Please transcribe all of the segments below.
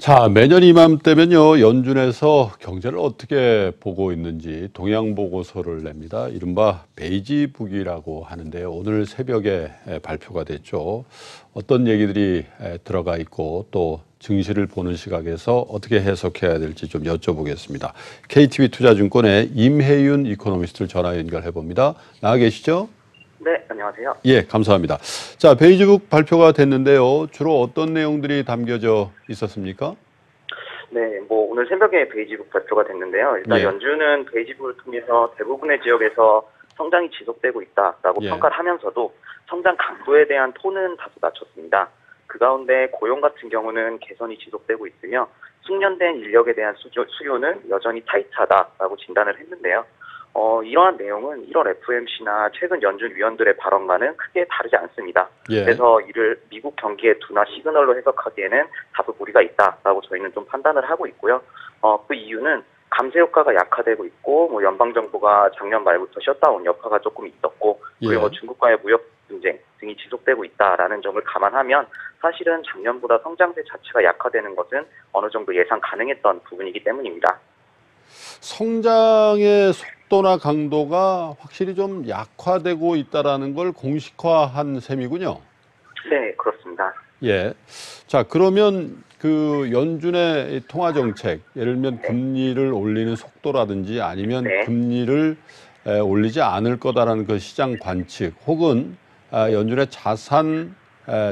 자, 매년 이맘때면요, 연준에서 경제를 어떻게 보고 있는지 동향 보고서를 냅니다. 이른바 베이지북이라고 하는데요. 오늘 새벽에 발표가 됐죠. 어떤 얘기들이 들어가 있고 또 증시를 보는 시각에서 어떻게 해석해야 될지 좀 여쭤보겠습니다. KTB 투자증권의 임혜윤 이코노미스트를 전화 연결해 봅니다. 나와 계시죠? 네, 안녕하세요. 예, 감사합니다. 자, 베이지북 발표가 됐는데요. 주로 어떤 내용들이 담겨져 있었습니까? 네, 오늘 새벽에 베이지북 발표가 됐는데요. 일단 예. 연준은 베이지북을 통해서 대부분의 지역에서 성장이 지속되고 있다라고 예. 평가를 하면서도 성장 강도에 대한 톤은 다소 낮췄습니다. 그 가운데 고용 같은 경우는 개선이 지속되고 있으며 숙련된 인력에 대한 수요는 여전히 타이트하다라고 진단을 했는데요. 이러한 내용은 1월 FOMC나 최근 연준 위원들의 발언과는 크게 다르지 않습니다. 예. 그래서 이를 미국 경기의 둔화 시그널로 해석하기에는 다소 무리가 있다라고 저희는 좀 판단을 하고 있고요. 그 이유는 감세 효과가 약화되고 있고, 연방정부가 작년 말부터 셧다운 여파가 조금 있었고, 그리고 예. 중국과의 무역 분쟁 등이 지속되고 있다라는 점을 감안하면 사실은 작년보다 성장세 자체가 약화되는 것은 어느 정도 예상 가능했던 부분이기 때문입니다. 성장의 속도나 강도가 확실히 좀 약화되고 있다라는 걸 공식화한 셈이군요. 네, 그렇습니다. 예. 자, 그러면 그 연준의 통화 정책, 예를 들면 금리를 올리는 속도라든지 아니면 네. 금리를 올리지 않을 거다라는 그 시장 관측, 혹은 연준의 자산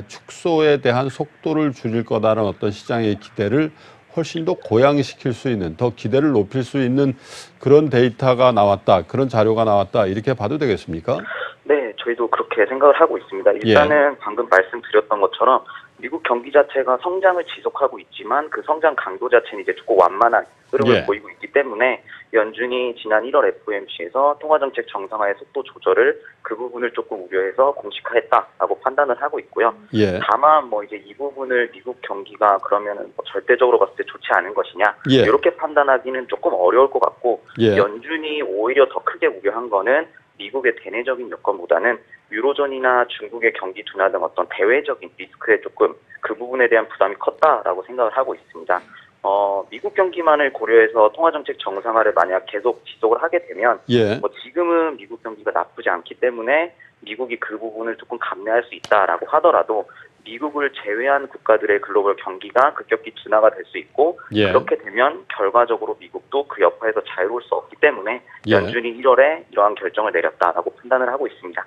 축소에 대한 속도를 줄일 거다라는 어떤 시장의 기대를 훨씬 더 고양시킬 수 있는, 더 기대를 높일 수 있는 그런 데이터가 나왔다, 그런 자료가 나왔다, 이렇게 봐도 되겠습니까? 네, 저희도 그렇게 생각을 하고 있습니다. 일단은 방금 말씀드렸던 것처럼 미국 경기 자체가 성장을 지속하고 있지만 그 성장 강도 자체는 이제 조금 완만한 흐름을 보이고 있기 때문에 연준이 지난 1월 FOMC에서 통화정책 정상화의 속도 조절을 그 부분을 조금 우려해서 공식화했다라고 판단을 하고 있고요. 다만 이제 이 부분을 미국 경기가 그러면은 절대적으로 봤을 때 좋지 않은 것이냐 이렇게 판단하기는 조금 어려울 것 같고 연준이 오히려 더 크게 우려한 거는 미국의 대내적인 여건보다는 유로존이나 중국의 경기 둔화 등 어떤 대외적인 리스크에 조금 그 부분에 대한 부담이 컸다라고 생각을 하고 있습니다. 미국 경기만을 고려해서 통화정책 정상화를 만약 계속 지속을 하게 되면 지금은 미국 경기가 나쁘지 않기 때문에 미국이 그 부분을 조금 감내할 수 있다라고 하더라도 미국을 제외한 국가들의 글로벌 경기가 급격히 둔화가 될 수 있고 그렇게 되면 결과적으로 미국도 그 여파에서 자유로울 수 없기 때문에 연준이 1월에 이러한 결정을 내렸다라고 판단을 하고 있습니다.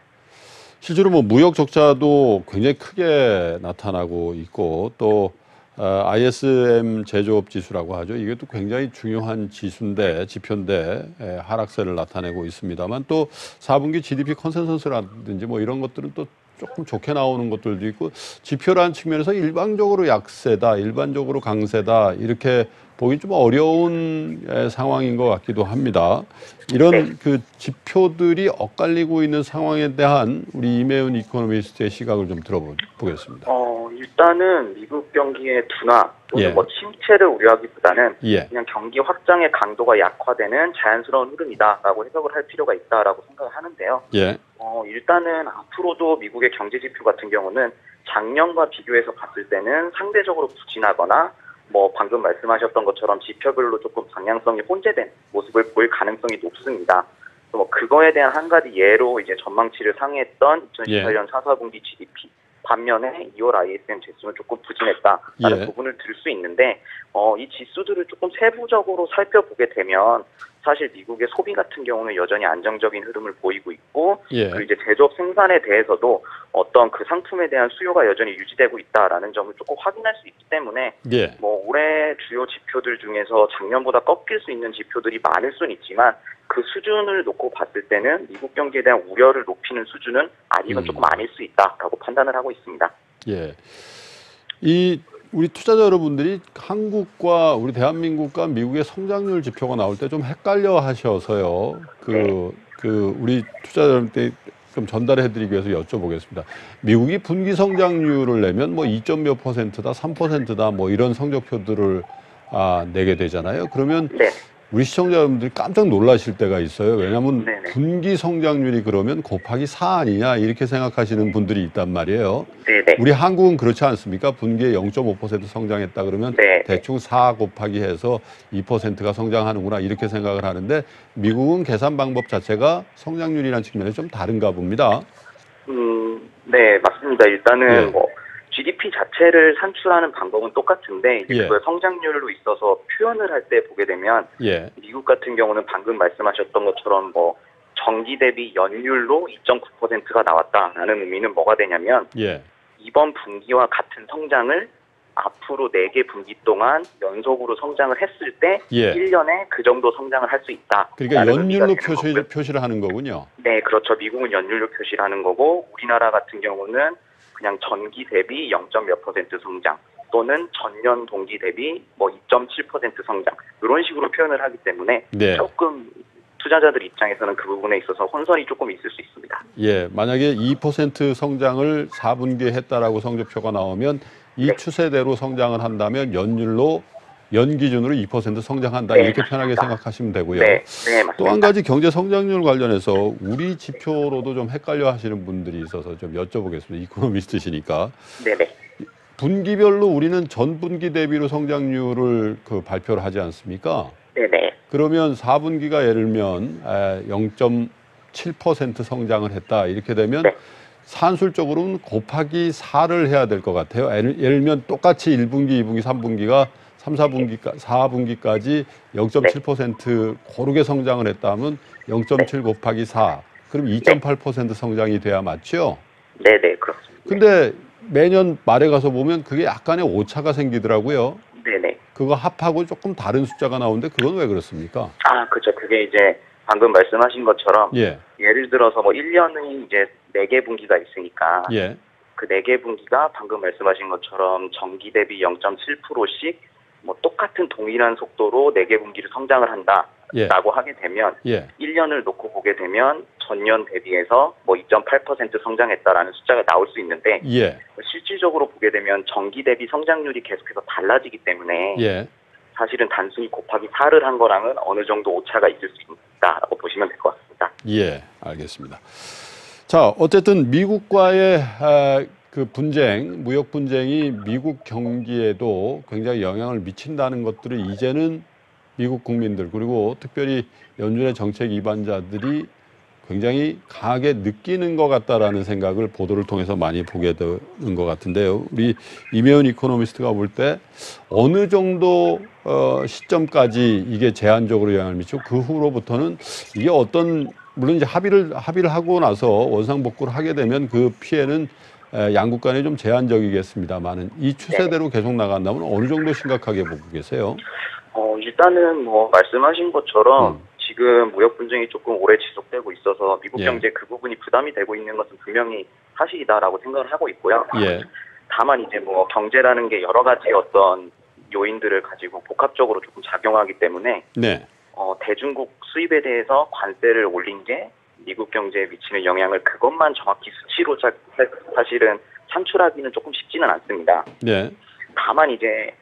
실제로 무역 적자도 굉장히 크게 나타나고 있고 또 ISM 제조업 지수라고 하죠. 이게 또 굉장히 중요한 지표인데 하락세를 나타내고 있습니다만 또 4분기 GDP 컨센서스라든지 이런 것들은 또 조금 좋게 나오는 것들도 있고 지표라는 측면에서 일방적으로 약세다, 일반적으로 강세다 이렇게 보기 좀 어려운 상황인 것 같기도 합니다. 이런 그 지표들이 엇갈리고 있는 상황에 대한 우리 임혜윤 이코노미스트의 시각을 좀 들어보겠습니다. 일단은 미국 경기의 둔화 또는 침체를 우려하기보다는 그냥 경기 확장의 강도가 약화되는 자연스러운 흐름이다라고 해석을 할 필요가 있다라고 생각을 하는데요. 일단은 앞으로도 미국의 경제 지표 같은 경우는 작년과 비교해서 봤을 때는 상대적으로 부진하거나 방금 말씀하셨던 것처럼 지표별로 조금 방향성이 혼재된 모습을 보일 가능성이 높습니다. 그거에 대한 한 가지 예로 이제 전망치를 상회했던 2018년 4분기 GDP 반면에 2월 ISM 지수는 조금 부진했다라는 부분을 들 수 있는데 이 지수들을 조금 세부적으로 살펴보게 되면 사실 미국의 소비 같은 경우는 여전히 안정적인 흐름을 보이고 있고 그리고 이제 제조업 생산에 대해서도 어떤 그 상품에 대한 수요가 여전히 유지되고 있다라는 점을 조금 확인할 수 있기 때문에 올해 주요 지표들 중에서 작년보다 꺾일 수 있는 지표들이 많을 수는 있지만 그 수준을 놓고 봤을 때는 미국 경기에 대한 우려를 높이는 수준은 아직은 조금 아닐 수 있다라고 판단을 하고 있습니다. 우리 투자자 여러분들이 한국과 우리 대한민국과 미국의 성장률 지표가 나올 때 좀 헷갈려 하셔서요. 우리 투자자들한테 좀 전달해드리기 위해서 여쭤보겠습니다. 미국이 분기 성장률을 내면 2점 몇 %다, 3%다 이런 성적표들을 내게 되잖아요. 그러면 우리 시청자 여러분들이 깜짝 놀라실 때가 있어요. 왜냐하면 네네. 분기 성장률이 그러면 곱하기 4 아니냐 이렇게 생각하시는 분들이 있단 말이에요. 네네. 우리 한국은 그렇지 않습니까? 분기에 0.5% 성장했다 그러면 네. 대충 4 곱하기 해서 2%가 성장하는구나 이렇게 생각을 하는데 미국은 계산 방법 자체가 성장률이라는 측면에서 좀 다른가 봅니다. 네, 맞습니다. 일단은 예. 뭐 GDP 자체를 산출하는 방법은 똑같은데 이제 예. 그걸 성장률로 있어서 표현을 할 때 보게 되면 예. 미국 같은 경우는 방금 말씀하셨던 것처럼 뭐 전기 대비 연율로 2.9%가 나왔다라는 의미는 뭐가 되냐면 예. 이번 분기와 같은 성장을 앞으로 4개 분기 동안 연속으로 성장을 했을 때 예. 1년에 그 정도 성장을 할 수 있다. 그러니까 연율로 표시를 하는 거군요. 네, 그렇죠. 미국은 연율로 표시를 하는 거고 우리나라 같은 경우는 그냥 전기 대비 0. 몇 % 성장 또는 전년 동기 대비 뭐 2.7% 성장 이런 식으로 표현을 하기 때문에 네. 조금 투자자들 입장에서는 그 부분에 있어서 혼선이 조금 있을 수 있습니다. 예, 만약에 2% 성장을 4분기에 했다라고 성적표가 나오면 이 네. 추세대로 성장을 한다면 연율로 연 기준으로 2% 성장한다 네, 이렇게 편하게 맞습니다. 생각하시면 되고요. 네, 맞습니다. 또 한 가지 경제 성장률 관련해서 우리 지표로도 좀 헷갈려 하시는 분들이 있어서 좀 여쭤보겠습니다. 이코노미스트시니까. 네네. 분기별로 우리는 전 분기 대비로 성장률을 발표를 하지 않습니까? 네네. 그러면 4분기가 예를 들면 0.7% 성장을 했다 이렇게 되면 네. 산술적으로는 곱하기 4를 해야 될 것 같아요. 예를 들면 똑같이 1분기, 2분기, 3분기가 3, 4분기까지 0.7% 고르게 성장을 했다면 0.7 곱하기 4, 그럼 2.8% 성장이 돼야 맞죠? 네네, 그렇습니다. 근데 매년 말에 가서 보면 그게 약간의 오차가 생기더라고요. 네네. 그거 합하고 조금 다른 숫자가 나오는데 그건 왜 그렇습니까? 아, 그렇죠. 그게 이제 방금 말씀하신 것처럼 예, 예를 들어서 뭐 1년에 이제 4개 분기가 있으니까 예, 그 4개 분기가 방금 말씀하신 것처럼 전기 대비 0.7%씩 뭐 똑같은 동일한 속도로 4개 분기를 성장을 한다라고 하게 되면 예, 1년을 놓고 보게 되면 전년 대비해서 뭐 2.8% 성장했다라는 숫자가 나올 수 있는데 예, 실질적으로 보게 되면 전기 대비 성장률이 계속해서 달라지기 때문에 예. 사실은 단순히 곱하기 4를 한 거랑은 어느 정도 오차가 있을 수 있다라고 보시면 될 것 같습니다. 예, 알겠습니다. 자, 어쨌든 미국과의 그 분쟁, 무역 분쟁이 미국 경기에도 굉장히 영향을 미친다는 것들을 이제는 미국 국민들 그리고 특별히 연준의 정책 이반자들이 굉장히 강하게 느끼는 것 같다라는 생각을 보도를 통해서 많이 보게 되는 것 같은데요. 우리 이메훈 이코노미스트가 볼 때 어느 정도 시점까지 이게 제한적으로 영향을 미치고 그 후로부터는 이게 어떤 물론 이제 합의를 하고 나서 원상복구를 하게 되면 그 피해는 양국 간에 좀 제한적이겠습니다만은 이 추세대로 계속 나간다면 어느 정도 심각하게 보고 계세요? 일단은 뭐 말씀하신 것처럼 지금 무역 분쟁이 조금 오래 지속되고 있어서 미국 경제 그 부분이 부담이 되고 있는 것은 분명히 사실이다라고 생각을 하고 있고요. 예. 다만 이제 뭐 경제라는 게 여러 가지 어떤 요인들을 가지고 복합적으로 조금 작용하기 때문에 네. 대중국 수입에 대해서 관세를 올린 게 미국 경제에 미치는 영향을 그것만 정확히 수치로 사실은 산출하기는 조금 쉽지는 않습니다. 네. 다만 이제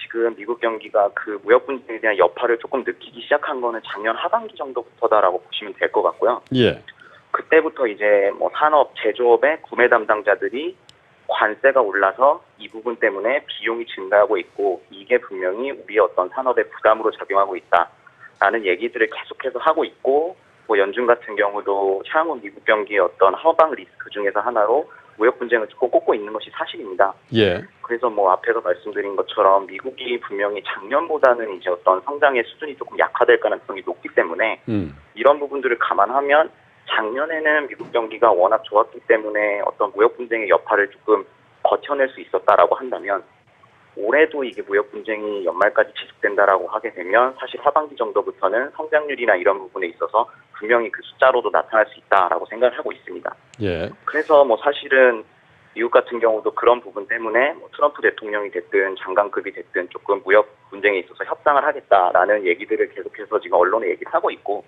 지금 미국 경기가 그 무역 분쟁에 대한 여파를 조금 느끼기 시작한 거는 작년 하반기 정도부터다라고 보시면 될 것 같고요. 예. 그때부터 이제 뭐 산업, 제조업의 구매 담당자들이 관세가 올라서 이 부분 때문에 비용이 증가하고 있고 이게 분명히 우리의 어떤 산업의 부담으로 작용하고 있다라는 얘기들을 계속해서 하고 있고 뭐 연준 같은 경우도 향후 미국 경기의 어떤 하방 리스크 중에서 하나로 무역 분쟁을 조금 꼽고 있는 것이 사실입니다. 예. 그래서 뭐 앞에서 말씀드린 것처럼 미국이 분명히 작년보다는 이제 어떤 성장의 수준이 조금 약화될 가능성이 높기 때문에 이런 부분들을 감안하면 작년에는 미국 경기가 워낙 좋았기 때문에 어떤 무역 분쟁의 여파를 조금 버텨낼 수 있었다라고 한다면 올해도 이게 무역 분쟁이 연말까지 지속된다라고 하게 되면 사실 하반기 정도부터는 성장률이나 이런 부분에 있어서 분명히 그 숫자로도 나타날 수 있다라고 생각을 하고 있습니다. 예. 그래서 뭐 사실은 미국 같은 경우도 그런 부분 때문에 뭐 트럼프 대통령이 됐든 장관급이 됐든 조금 무역 분쟁에 있어서 협상을 하겠다라는 얘기들을 계속해서 지금 언론에 얘기를 하고 있고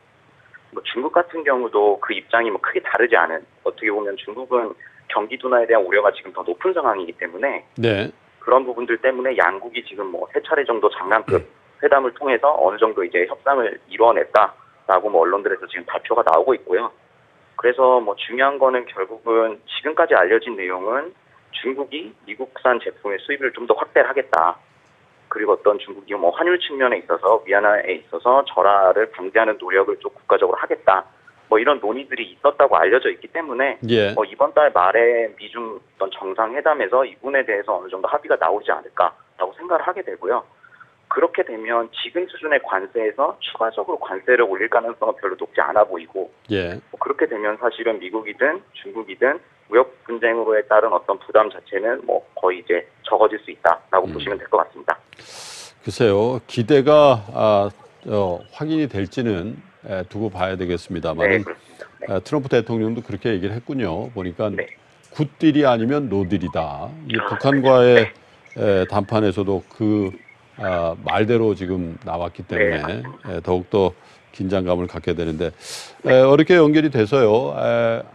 뭐 중국 같은 경우도 그 입장이 뭐 크게 다르지 않은 어떻게 보면 중국은 경기 둔화에 대한 우려가 지금 더 높은 상황이기 때문에 네. 그런 부분들 때문에 양국이 지금 뭐 3차례 정도 장관급 회담을 통해서 어느 정도 이제 협상을 이뤄냈다라고 뭐 언론들에서 지금 발표가 나오고 있고요. 그래서 뭐 중요한 거는 결국은 지금까지 알려진 내용은 중국이 미국산 제품의 수입을 좀 더 확대를 하겠다. 그리고 어떤 중국이 뭐 환율 측면에 있어서 위안화에 있어서 절하를 방지하는 노력을 좀 국가적으로 하겠다. 뭐 이런 논의들이 있었다고 알려져 있기 때문에 예. 이번 달 말에 미중 어떤 정상회담에서 이 부분에 대해서 어느 정도 합의가 나오지 않을까라고 생각을 하게 되고요. 그렇게 되면 지금 수준의 관세에서 추가적으로 관세를 올릴 가능성은 별로 높지 않아 보이고 예. 그렇게 되면 사실은 미국이든 중국이든 무역 분쟁으로에 따른 어떤 부담 자체는 뭐 거의 이제 적어질 수 있다라고 보시면 될 것 같습니다. 글쎄요, 기대가 확인이 될지는 두고 봐야 되겠습니다만, 네, 그렇습니다. 네. 트럼프 대통령도 그렇게 얘기를 했군요. 보니까 네. 굿딜이 아니면 노딜이다. 이 북한과의 담판에서도 그 말대로 지금 나왔기 때문에 더욱더 긴장감을 갖게 되는데 어렵게 연결이 돼서요.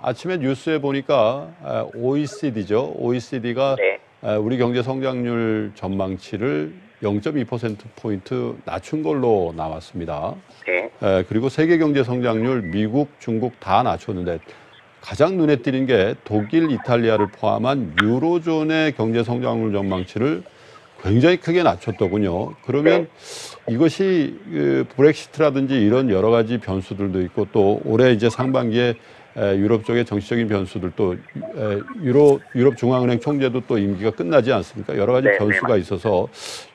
아침에 뉴스에 보니까 OECD죠. OECD가 네. 우리 경제 성장률 전망치를 0.2%포인트 낮춘 걸로 나왔습니다. 네. 그리고 세계 경제 성장률 미국, 중국 다 낮췄는데 가장 눈에 띄는 게 독일, 이탈리아를 포함한 유로존의 경제 성장률 전망치를 굉장히 크게 낮췄더군요. 그러면 이것이 브렉시트라든지 이런 여러 가지 변수들도 있고 또 올해 이제 상반기에 유럽 쪽의 정치적인 변수들도 유럽 중앙은행 총재도 또 임기가 끝나지 않습니까? 여러 가지 변수가 있어서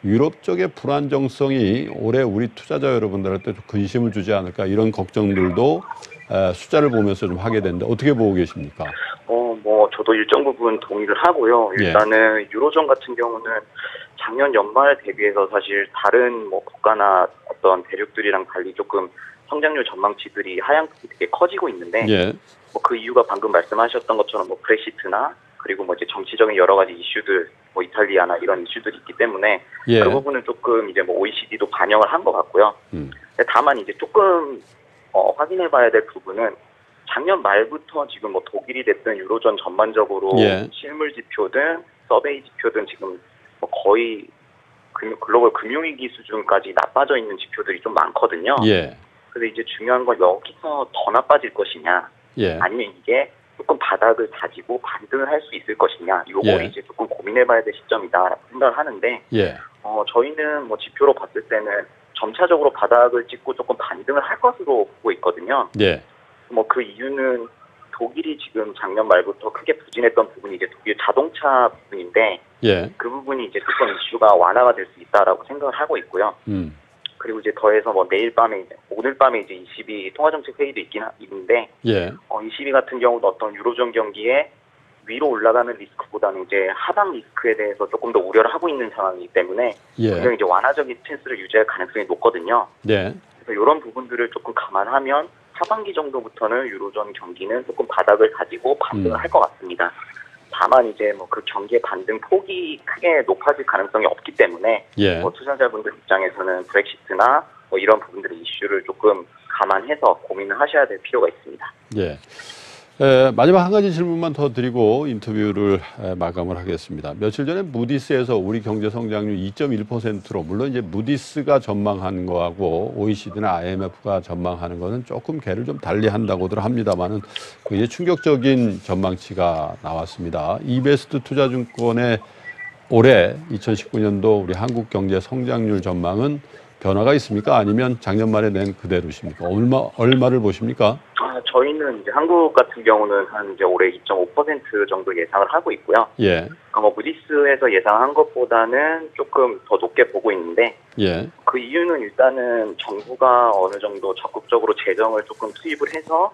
유럽 쪽의 불안정성이 올해 우리 투자자 여러분들한테 좀 근심을 주지 않을까 이런 걱정들도 숫자를 보면서 좀 하게 되는데 어떻게 보고 계십니까? 뭐 저도 일정 부분 동의를 하고요. 일단은 유로존 같은 경우는 작년 연말 대비해서 사실 다른 뭐 국가나 어떤 대륙들이랑 달리 조금 성장률 전망치들이 하향폭이 되게 커지고 있는데 뭐 그 이유가 방금 말씀하셨던 것처럼 뭐 브렉시트나 그리고 뭐 이제 정치적인 여러 가지 이슈들 뭐 이탈리아나 이런 이슈들이 있기 때문에 그 부분은 조금 이제 뭐 OECD도 반영을 한 것 같고요. 다만 이제 조금 확인해봐야 될 부분은 작년 말부터 지금 뭐 독일이 됐든 유로존 전반적으로 실물 지표든 서베이 지표든 지금 뭐 거의 글로벌 금융위기 수준까지 나빠져 있는 지표들이 좀 많거든요. 그래서 이제 중요한 건 여기서 더 나빠질 것이냐, 아니면 이게 조금 바닥을 다지고 반등을 할 수 있을 것이냐, 요걸 이제 조금 고민해봐야 될 시점이다라고 생각을 하는데, 저희는 뭐 지표로 봤을 때는 점차적으로 바닥을 찍고 조금 반등을 할 것으로 보고 있거든요. 뭐 그 이유는 독일이 지금 작년 말부터 크게 부진했던 부분이 이제 독일 자동차 부분인데, 그 부분이 이제 조금 이슈가 완화가 될 수 있다라고 생각을 하고 있고요. 그리고 이제 더해서 뭐 오늘 밤에 이제 ECB 통화정책 회의도 있는데, ECB 같은 경우도 어떤 유로존 경기에 위로 올라가는 리스크보다는 이제 하방 리스크에 대해서 조금 더 우려를 하고 있는 상황이기 때문에 그냥 이제 완화적인 스탠스를 유지할 가능성이 높거든요. 그래서 이런 부분들을 조금 감안하면 하반기 정도부터는 유로존 경기는 조금 바닥을 다지고 반등을 할 것 같습니다. 다만 이제 뭐 그 경기의 반등 폭이 크게 높아질 가능성이 없기 때문에 뭐 투자자분들 입장에서는 브렉시트나 뭐 이런 부분들의 이슈를 조금 감안해서 고민을 하셔야 될 필요가 있습니다. 마지막 한 가지 질문만 더 드리고 인터뷰를 마감을 하겠습니다. 며칠 전에 무디스에서 우리 경제 성장률 2.1%로 물론 이제 무디스가 전망한 거하고 OECD나 IMF가 전망하는 거는 조금 궤를 좀 달리 한다고들 합니다만은 굉장히 충격적인 전망치가 나왔습니다. 이베스트 투자증권의 올해 2019년도 우리 한국 경제 성장률 전망은 변화가 있습니까? 아니면 작년 말에 낸 그대로십니까? 얼마를 보십니까? 저희는 이제 한국 같은 경우는 한 이제 올해 2.5% 정도 예상을 하고 있고요. 뭐 무디스에서 예상한 것보다는 조금 더 높게 보고 있는데, 그 이유는 일단은 정부가 어느 정도 적극적으로 재정을 조금 투입을 해서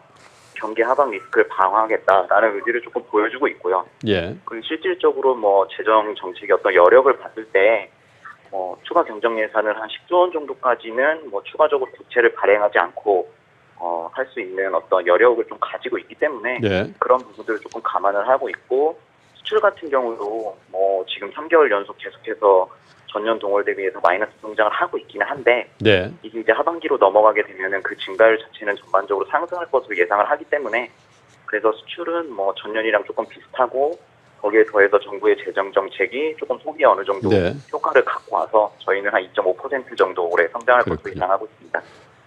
경기 하방 리스크를 방어하겠다라는 의지를 조금 보여주고 있고요. 그리고 실질적으로 뭐 재정 정책의 어떤 여력을 봤을 때, 추가 경정 예산을 한 10조 원 정도까지는 뭐 추가적으로 국채를 발행하지 않고 할 수 있는 어떤 여력을 좀 가지고 있기 때문에 그런 부분들을 조금 감안을 하고 있고, 수출 같은 경우도 뭐 지금 3개월 연속 계속해서 전년 동월 대비해서 마이너스 성장을 하고 있기는 한데 이게 이제 하반기로 넘어가게 되면은 그 증가율 자체는 전반적으로 상승할 것으로 예상을 하기 때문에 그래서 수출은 뭐 전년이랑 조금 비슷하고 거기에 더해서 정부의 재정 정책이 조금 소비에 어느 정도 네. 효과를 갖고 와서 저희는 한 2.5% 정도 올해 성장할 것으로 그렇군요. 예상하고 있습니다.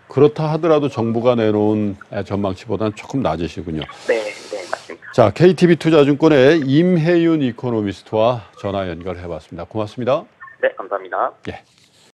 그렇다 하더라도 정부가 내놓은 전망치보다는 조금 낮으시군요. 네, 네, 맞습니다. 자, KTB투자증권의 임혜윤 이코노미스트와 전화 연결해봤습니다. 고맙습니다. 네, 감사합니다. 예.